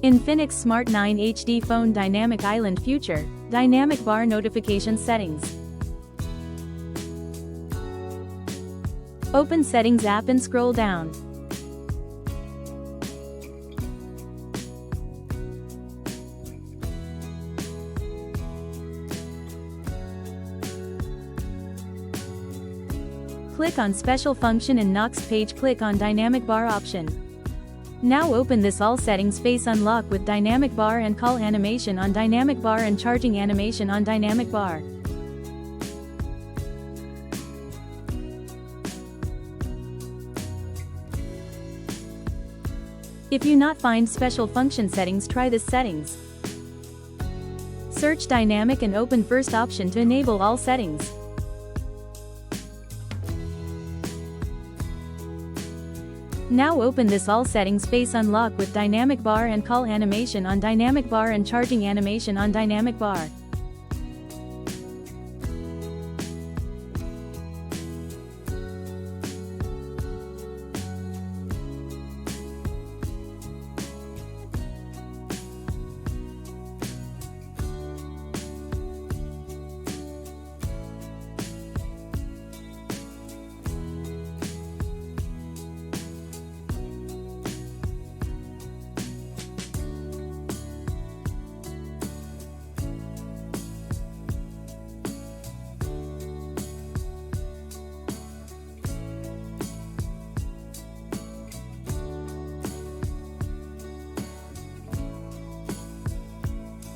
Infinix Smart 9 HD Phone Dynamic Island Future, Dynamic Bar Notification Settings. Open Settings app and scroll down. Click on Special Function in Next page, click on Dynamic Bar option. Now open this All Settings Face Unlock with Dynamic Bar and Call Animation on Dynamic Bar and Charging Animation on Dynamic Bar. If you not find Special Function Settings, try this settings. Search Dynamic and open first option to enable all settings. Now open this All Settings Face Unlock with Dynamic Bar and Call Animation on Dynamic Bar and Charging Animation on Dynamic Bar.